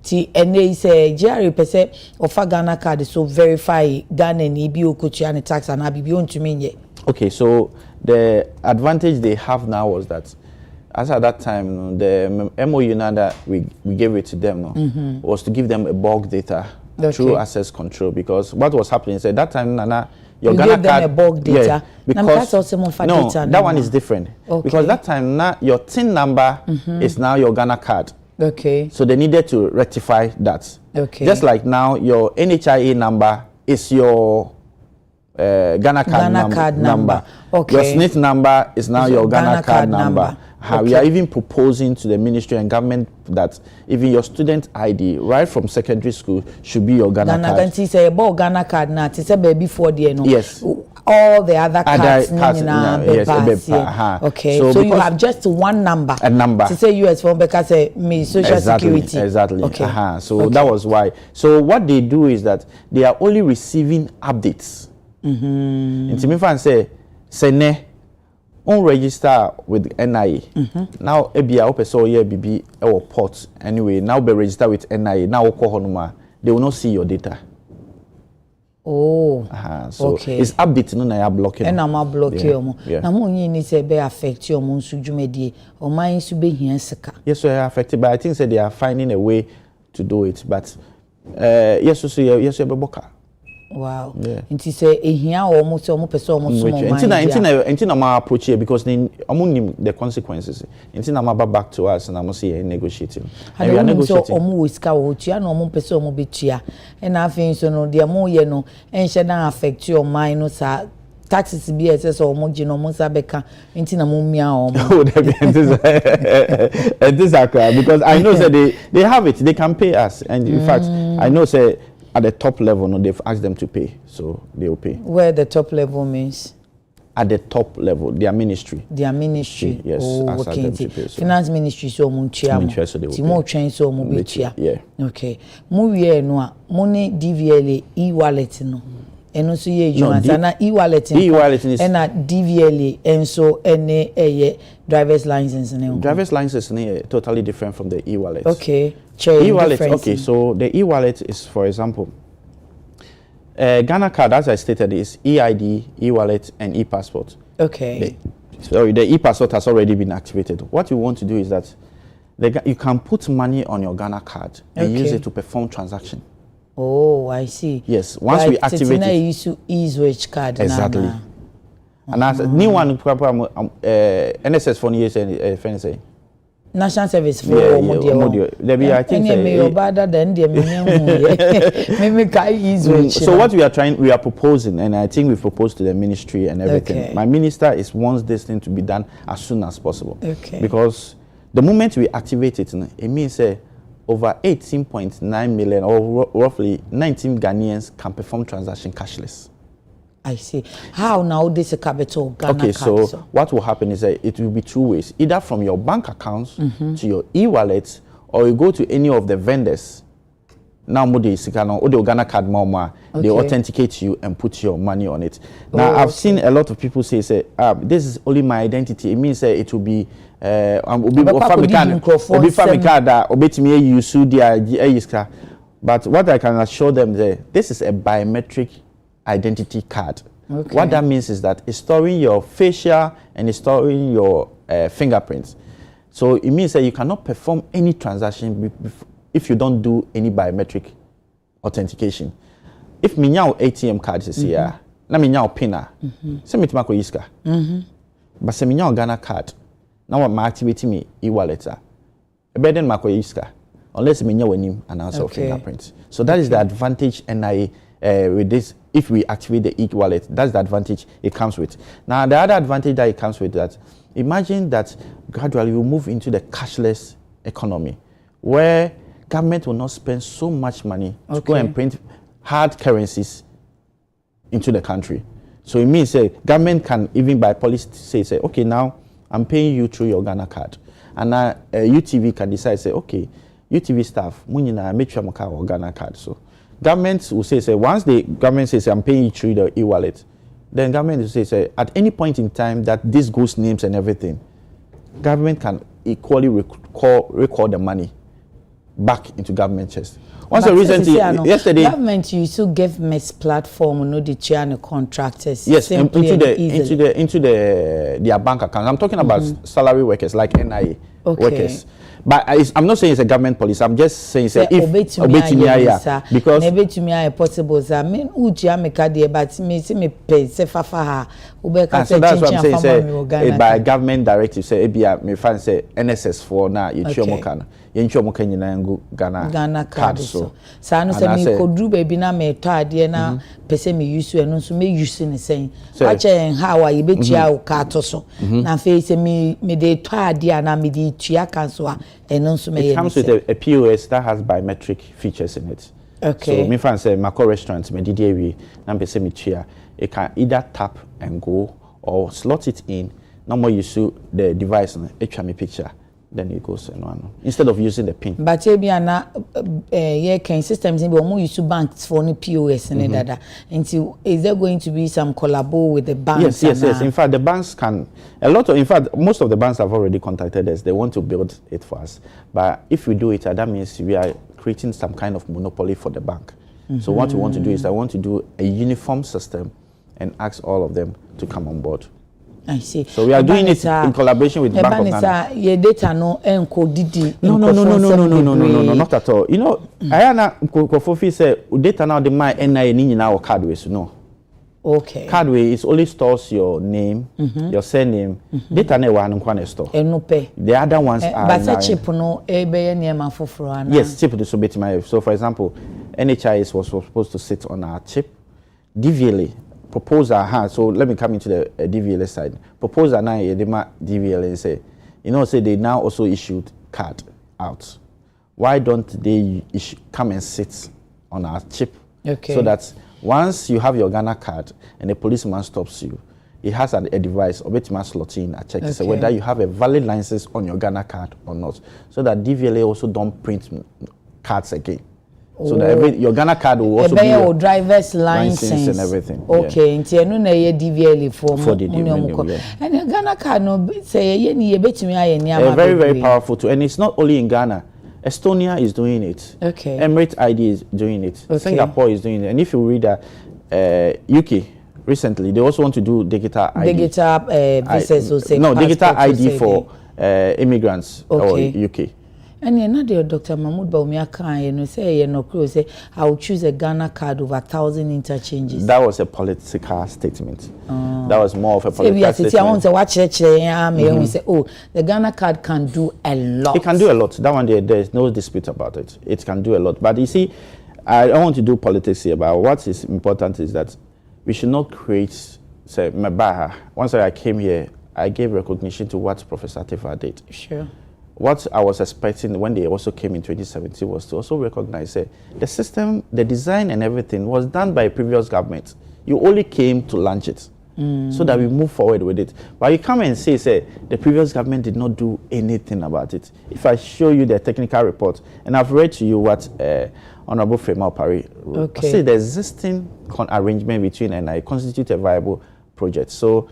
T and they say GRE per se of Ghana card so verify Ghana and EBO Kuchiani tax and Abibion to me. Okay, so the advantage they have now was that as at that time, the MOU that we gave it to them was to give them a bulk data through access control, because what was happening is at that time, Nana, your you Ghana gave them card, a bulk data. Because no, that one is different. Okay. Because that time, now your TIN number is now your Ghana card. Okay. So they needed to rectify that. Okay. Just like now, your NHIA number is your Ghana card number. Okay. Your SNIT number is now your Ghana card number. Okay. We are even proposing to the ministry and government that even your student ID, right from secondary school, should be your Ghana card. Ghana say about Ghana card now. It's a baby for the yes. All the other cards. Yes. Okay. So you have just one number. A number. To say US phone because me social security. Exactly. Okay. So that was why. So what they do is that they are only receiving updates. In Timifan say ne on register with NIA. Now ebia opeso ye bibi or port anyway. Now be register with NIA. Now they will not see your data. Oh. So okay. It's update no na ya blocking. And I'm blocking you. Na mo yin ni say be affect you mo nsu dwumedie. O man su be hia sika. Yes, so affected, but I think say they are finding a way to do it. But yes, so yes, you be boka. Wow. Yeah. Nti say ehia o mo say o mo pese o mo so mo man. Nti na ma approach here because they omunim the consequences. Nti na ma back to us and I must say negotiating. And we are negotiating. So o mo wiska o tua na o mo pese o mo betua. E na afin so no de mo ye no enhye na affect your mind no sa taxes be as so mo gino mo sa beka nti na mo mia o mo. Oh, this because I know that they have it, they can pay us, and in fact I know say at the top level, no, they've asked them to pay, so they will pay. Where the top level means? At the top level, their ministry. Their ministry. Yes. Oh, okay. Them to pay, so. Finance ministry so munchia mo. So they will Timo train so mo betia. Yeah. Okay. Mu wie no a money DVLA e-wallet no. Eno so ye juma na e-wallet. E-wallet is na DVLA enso ene eye driver's license ne. Driver's license is totally different from the e-wallet. Okay. E-wallet, okay, so the e-wallet is, for example, Ghana card, as I stated, is EID, e-wallet, and e-passport. Okay. The e-passport has already been activated. What you want to do is that you can put money on your Ghana card and use it to perform transaction. Oh, I see. Yes, once we activate it. You use e-switch card. Exactly. And as new one, NSS for years and National Service for I think so what we are proposing, and I think we've proposed to the ministry and everything. Okay. My minister wants this thing to be done as soon as possible. Okay. Because the moment we activate it, it means over 18.9 million or roughly 19 Ghanaians can perform transaction cashless. I see. How now this is capital Ghana okay, card, so what will happen is that it will be two ways. Either from your bank accounts to your e-wallet, or you go to any of the vendors. Now, the Ghana card they authenticate you and put your money on it. Now, I've seen a lot of people say, this is only my identity. It means it will be but what I can assure them this is a biometric identity card. Okay. What that means is that it's storing your facial and it's storing your fingerprints. So it means that you cannot perform any transaction if you don't do any biometric authentication. If me now ATM card is here, na me now pinna, say me timako iska. But say me now Ghana card, now I'm activating me e-wallet. Then mako iska, unless me now wenim and answer fingerprints. So that is the advantage NIA with this. If we activate the e-wallet, that's the advantage it comes with. Now, the other advantage that it comes with that, imagine that gradually we move into the cashless economy, where government will not spend so much money to go and print hard currencies into the country. So it means government can even by policy say, okay, now I'm paying you through your Ghana card. And UTV can decide, say, okay, UTV staff, munina make sure maka or Ghana card. So government will say once the government says I'm paying you through the e-wallet, then government will say at any point in time that this goes names and everything, government can equally record the money back into government chest. Once recently, yesterday, government used to give MES platform, no, the chair and contractors. Yes, into their bank account. I'm talking about salary workers like NIA workers. But I'm not saying it's a government policy. I'm just saying if because maybe to me I possible. I mean, but me pay se fafa. So that's what I'm saying. Say by government directive. Say me fan say NSS for now. You chomokana. You chomokanya na ngu Ghana card. So no say me kodru baby na me tade na pese me use no so me use ni saying. Watch how you be tia card so. Na face me de tade na me de tia cancel. It comes with a POS that has biometric features in it. Okay. So, me fan say Mako restaurants, me DDAV, na me say me chair. It can either tap and go or slot it in. No more use the device, it me picture. Then it goes and one instead of using the pin. But na can systems in more use banks for any POS and that. Until is there going to be some collabo with the banks? Yes. In fact, the banks can most of the banks have already contacted us. They want to build it for us. But if we do it, that means we are creating some kind of monopoly for the bank. So what we want to do is I want to do a uniform system and ask all of them to come on board. I see. So we are doing it in collaboration with Bank of Ghana. Your data no encode. No, not at all. You know, Ayana Kofofi said data now the my NIA ni now cardways. No. Okay. Cardway is only stores your name, your surname. Data ne wa nkwane store. The other ones are. But chip no ebe near ma foforo. Yes, chip to submit my. So for example, NHIS was supposed to sit on our chip. DVLA. Proposal so let me come into the DVLA side. Proposal now DVLA say, say they now also issued card out. Why don't they come and sit on our chip? Okay. So that once you have your Ghana card and the policeman stops you, he has a device or bit slot in a check to say whether you have a valid license on your Ghana card or not. So that DVLA also don't print cards again. So that your Ghana card will also be your driver's license and everything. Okay, until no na DVLA form for the DVLA. And your Ghana card no say ye very very powerful too, and it's not only in Ghana. Estonia is doing it. Okay. Emirates ID is doing it. Okay. Singapore is doing it. And if you read UK recently, they also want to do digital ID. Digital visas or say digital ID for immigrants or UK. And another Dr. Mahmoud Bawumia say I will choose a Ghana card over 1,000 interchanges. That was a political statement. That was more of a political statement. I want to watch it. Say, the Ghana card can do a lot. It can do a lot. That one there is no dispute about it. It can do a lot. But you see, I don't want to do politics here. But what is important is that we should not create. Say, once I came here, I gave recognition to what Professor Tefa did. Sure. What I was expecting when they also came in 2017 was to also recognize the system, the design and everything was done by a previous government. You only came to launch it so that we move forward with it. But you come and say the previous government did not do anything about it. If I show you the technical report, and I've read to you what Honorable Fema Opari say the existing arrangement between and I constitute a viable project. So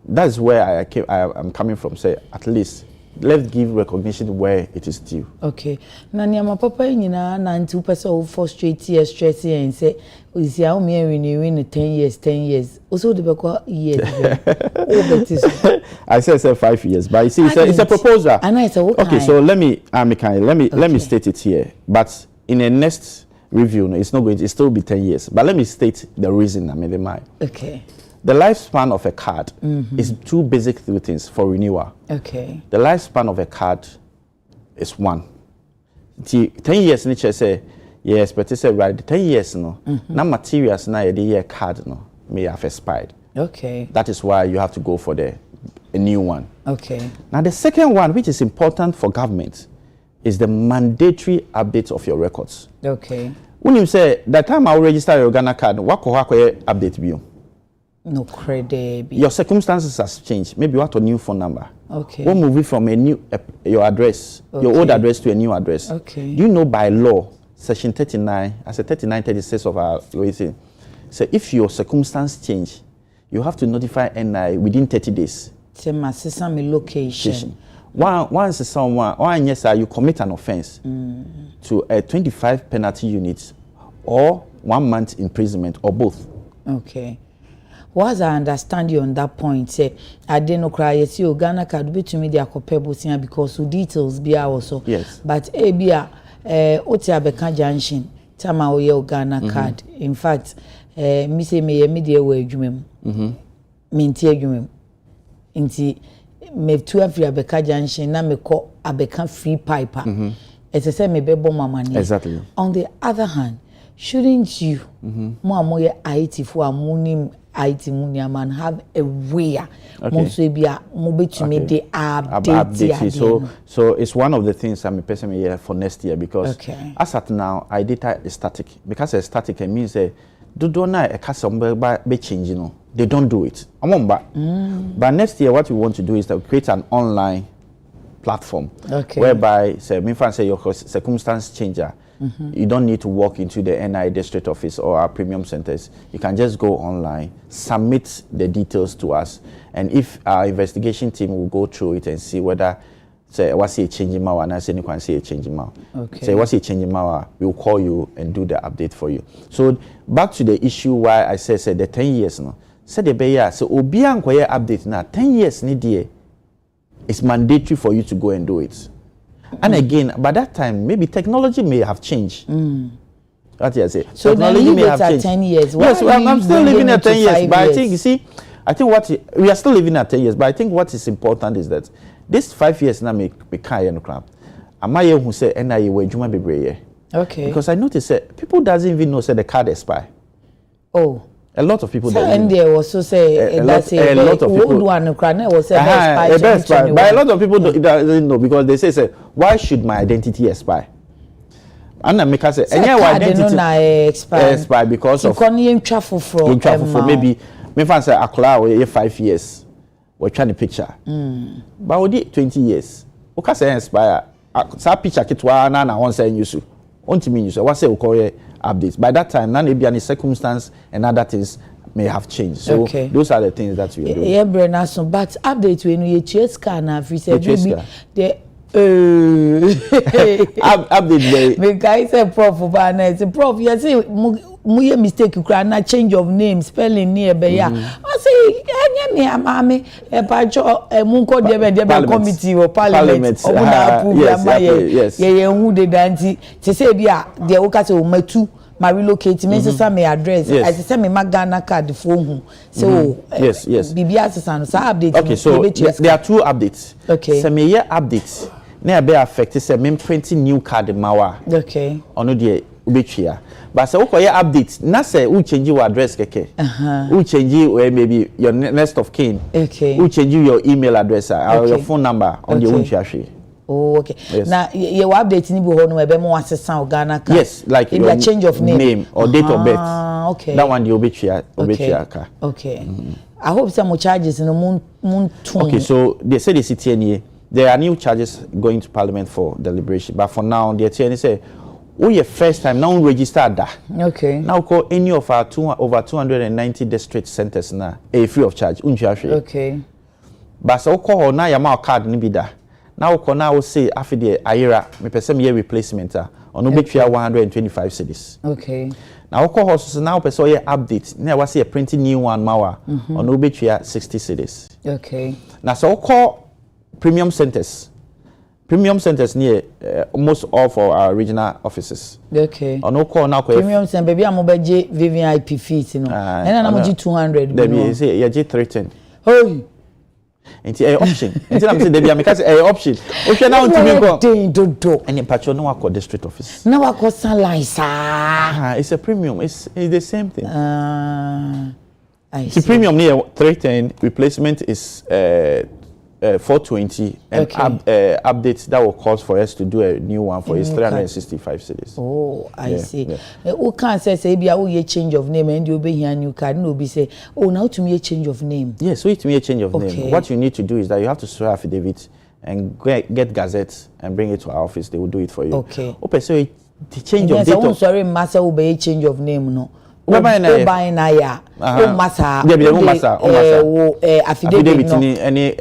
that's where I'm coming from. Say at least let's give recognition where it is due. Okay. Nanya ma papa nyina na nti person frustrate stress and say is ya o me renewing 10 years. Also the beko years. I said 5 years, but you see it's a proposal. And I said okay, so let me state it here. But in the next review, it's not going to still be 10 years. But let me state the reason I made in mind. Okay. The lifespan of a card is two basic things for renewal. Okay. The lifespan of a card is 1. 10 years, nature say, yes, but it's right. 10 years, no. Now materials now the year card no may have expired. Okay. That is why you have to go for a new one. Okay. Now the second one, which is important for government, is the mandatory update of your records. Okay. When you say that time I will register your Ghana card, what update you? No credit. Your circumstances has changed. Maybe you want a new phone number. Okay. We'll move it from a new your address, your old address to a new address. Okay. Do you know by law, Section 39, as a 3936 of our law, so if your circumstance change, you have to notify NI within 30 days. Say my sister, my location. Once someone, yes, you commit an offense to a 25 penalty units or 1 month imprisonment or both. Okay. Once I understand you on that point, say I didn't cry. Yes, you Ghana card be to me the akopebo because the details be also. Yes. But bia otia beka junction tama oye Ghana card. In fact, me say me media we adwumem. Me nti adwumem. Nti me tu afri abeka junction na me ko abeka free piper. It's a say me bebo mama ni. Exactly. On the other hand, shouldn't you mo amoye IT for amunim IT man have a way most be a mobile the update. So it's one of the things I'm personally here for next year because as at now our data is static. Because it's static, it means do not a customer be changing. They don't do it. But next year what we want to do is to create an online platform whereby say me say your circumstance changer. You don't need to walk into the NI district office or our premium centers. You can just go online, submit the details to us, and if our investigation team will go through it and see whether say what's a changing mao and I say you can see a changing mao. Say what's a changing mao, we'll call you and do the update for you. So back to the issue why I said the 10 years no. Said the beya so obi ankoye update now 10 years ni die. It's mandatory for you to go and do it. And again, by that time, maybe technology may have changed. That's what I say. So technology may have changed. 10 years. Yes, I'm still living at 10 years. But I think, you see, we are still living at 10 years. But I think what is important is that this 5 years now make kind of crap. Am I who say NIA where Juma be Okay. Because I noticed that people doesn't even know say the card expire. Oh. A lot of people. So and there was so say a lot of people. One was expire. But a lot of people don't know because they say why should my identity expire? And I make us say any identity expire because of travel from maybe me fan say akla we 5 years we trying the picture. But we 20 years. Okay say expire. Sa picture kitwa na won say use. Ontimi use. What say we call updates. By that time, none of any circumstance and other things may have changed. So those are the things that we are doing. Yeah, Brenna, but update when you chase scan if you say the update the guy said prof but prof you say muye mistake you can change of name spelling near be ya I say enya me amame e pacho munko de committee or parliament omuda approve yes ye hu de danti te say bia de wo ka say o matu my relocate me say my address I say me Ghana card phone so yes bibia say so update okay so there are two updates say me here updates na be affect say me printing new card mawa ono de ubetwia but say ukoye update na say u change your address keke u change maybe your next of kin u change your email address or your phone number on your untwahwe. Oh, okay. Yes. Now, you update ni buho no ebe mo asesa Ghana card. Yes, like your change of name or date of birth. Okay. That one the obituary car. Okay. I hope some charges no moon. Okay, so they say the CTNA there are new charges going to Parliament for deliberation, but for now the CTNA say your first time now registered that. Okay. Now call any of our over 290 district centers now free of charge. Okay. But so call now your card ni be that. Now we say after the IRA me person year replacement on obetwia 125 cedis. Okay. Now horses now person year update na we say printing new one mawa on obetwia 60 cedis. Okay. Now so call premium centers near almost all for our regional offices. Okay. On call now premium center baby am obeje VVIP fees no. And na mo 200. There be say you 310. Oh. It's an option. Until I'm saying they be because an option. Okay, now to me go. And in patron no work district office. No work sunlight. It's a premium. It's the same thing. I see. The premium near 310 replacement is 420 and updates that will cause for us to do a new one for his 365 cities. Oh, I see. Who can't say be a change of name and you'll be here new card no be say oh now to me a change of name. Yes, so to me a change of name. What you need to do is that you have to swear affidavit and get gazettes and bring it to our office. They will do it for you. Okay. Okay, so the change of date. Sorry, master will be a change of name no. Bye na ya. Oh massa. Affidavit ni any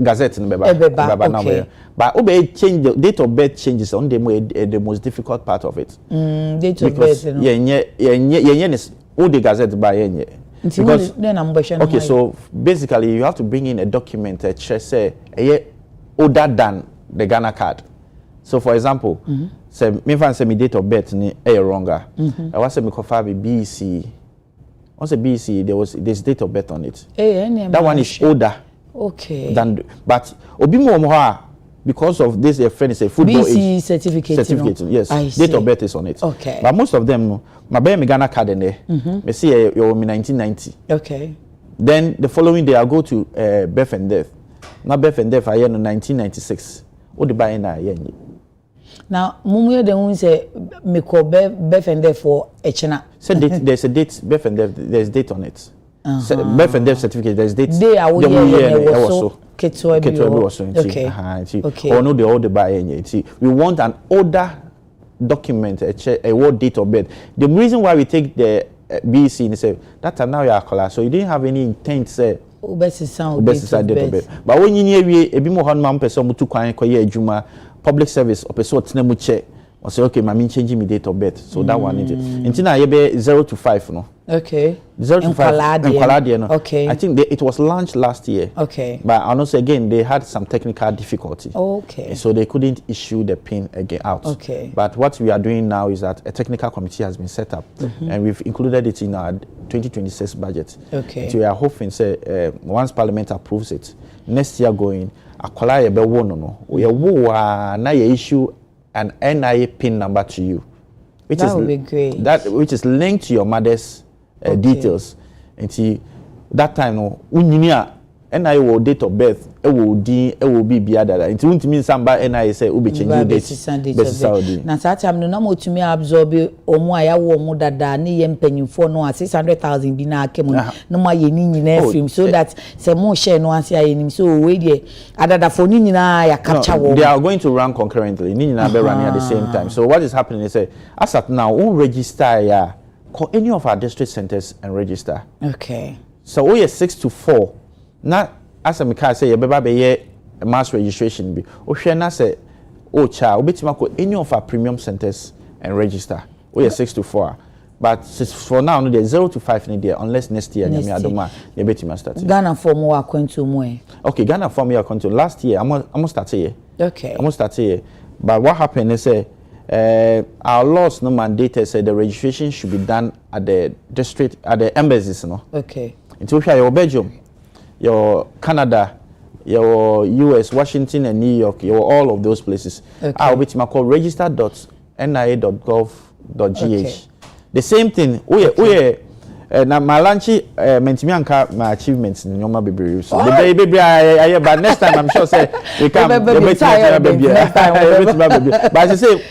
gazette in beba now. But obey change the date of birth changes on the most difficult part of it. Date of birth. Yeah, all the gazette by any. Because okay, so basically you have to bring in a document that say older than the Ghana card. So for example, say me fan say me date of birth ni wronger. I want say me cover BC. Once a BC there's date of birth on it. That one is older. Okay. Than but obi mo because of this a friend is a football BC age certificate. Yes, date of birth is on it. Okay. But most of them my me Ghana card in there. Me see you're 1990. Okay. Then the following day I go to birth and death. Now birth and death I year 1996. What the buy na year. Now, mumu de who say me call birth and death for echena. So there's a date birth and death. There's date on it. Birth and death certificate. There's date. They are also. Okay. Okay. Or no, they all the buy any. We want an older document, a what date of birth. The reason why we take the BC and say that time now you are class, so you didn't have any intent say. Best date of birth. But when you near we, a bit more man person mutu kwan koye juma public service or person tina mu che or say okay, mami changing me date of birth. So that one is it. Intina yebe 0 to 5 no. Okay. 0 to 5. No. Okay. I think it was launched last year. Okay. But honestly, again, they had some technical difficulty. Okay. So they couldn't issue the PIN again out. Okay. But what we are doing now is that a technical committee has been set up, and we've included it in our 2026 budget. Okay. So we are hoping, say, once Parliament approves it, next year going, akwala yebe wo no. We na ye issue an NIA PIN number to you, that would be great. Which is linked to your mother's details. And see, that time no, unyinia NIA will date of birth, it will be other. It won't mean somebody NIA say will be changing date. Na that time no na mo tumi absorb omo aya wo mo dada ne ye mpanyimfo no 600,000 bi na akemu no ma ye ni nyina film so that say mo share no ase aye nim so we dey adada for ni nyina ya capture wo. They are going to run concurrently. Ni nyina be running at the same time. So what is happening is say as at now we register ya call any of our district centers and register. Okay. So we are 6 to 4. Na as a meka say yebeba be ye mass registration bi o hwe na say o cha obetima ko any of our premium centers and register we are 6 to 4 but for now no there 0 to 5 in there unless next year nyame adoma ye betima start Ghana form wa kwantu mu okay Ghana form ya kwantu last year I'm start here okay I'm start here but what happened is say our laws no mandate say the registration should be done at the district at the embassies no okay into your Belgium your Canada, your US, Washington and New York, your all of those places. Okay. I'll be to call register.nia.gov.gh. The same thing. We na my lunchy mentimianka my achievements in Yoma Baby. So the baby but next time I'm sure say we come baby. But as I say,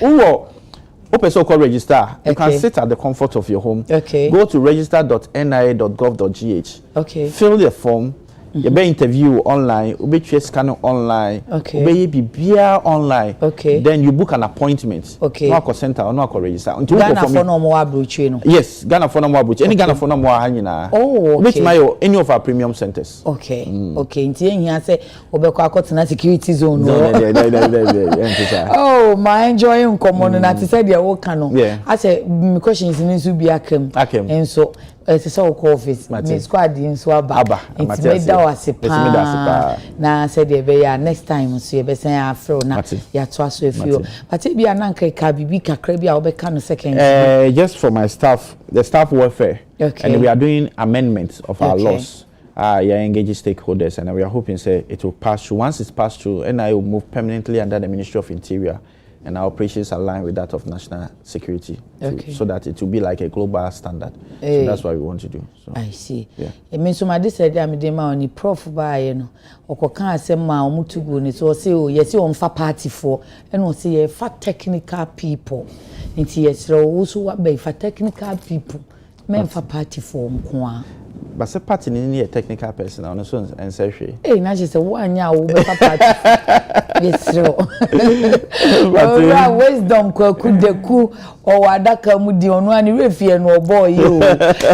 open so-called register. You can sit at the comfort of your home. Okay. Go to register.nia.gov.gh. Okay. Fill the form. You be interview online, you be scan online, okay. You be BR online. Okay. Then you book an appointment. Okay. No call center or no call register. Ghana phone number abroach no. Yes, Ghana phone number abroach. Any Ghana phone number hanyina. Oh, okay. Which any of our premium centers. Okay. Okay. Nti here say obekwa akotena security zone. No. Oh, my enjoying common na ti say dia wo kan no. I say my questions ni so bi akem. And so it's a office. Me squad in so aba. It's made that was a na said the next time so you be say afro na ya to aso efio. But e bia na nka ka bibi kakra bia obeka no second. Just for my staff, the staff welfare. Okay. And we are doing amendments of our laws. Engaging stakeholders, and we are hoping say it will pass through. Once it's passed through, and I will move permanently under the Ministry of Interior. and our operations align with that of national security, so that it will be like a global standard. So that's what we want to do. So, I see. Yeah. It means so my decided I'm the man prof by or can say ma omutugu ni so say oh yes on fa party for and we say for technical people. Nti yes also what be for technical people. Men for party for nko. But say party ni a technical person on so and say na just say one ya wo be party. Yes so. Wisdom kudeku or adaka mu di onu ani refie no boy you.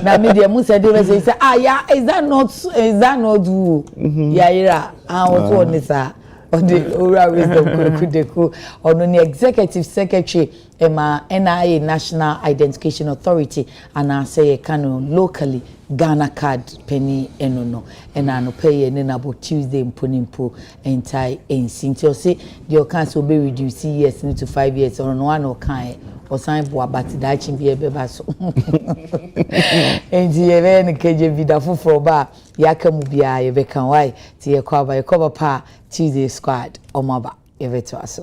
Na me dey mu say dey say yeah, is that not who? Yeah, also on this on the oral wisdom kudeku on the executive secretary NIA National Identification Authority and I say kanu locally Ghana card penny enono and I no pay and about Tuesday mpunimpo entai ensinti say the accounts will be reduced years to 5 years or no one or kind or sign for but that chin be a bebaso and the event KJ vida for ba yakamu bia ye bekan why ti ye cover pa Tuesday squad or maba ever to us.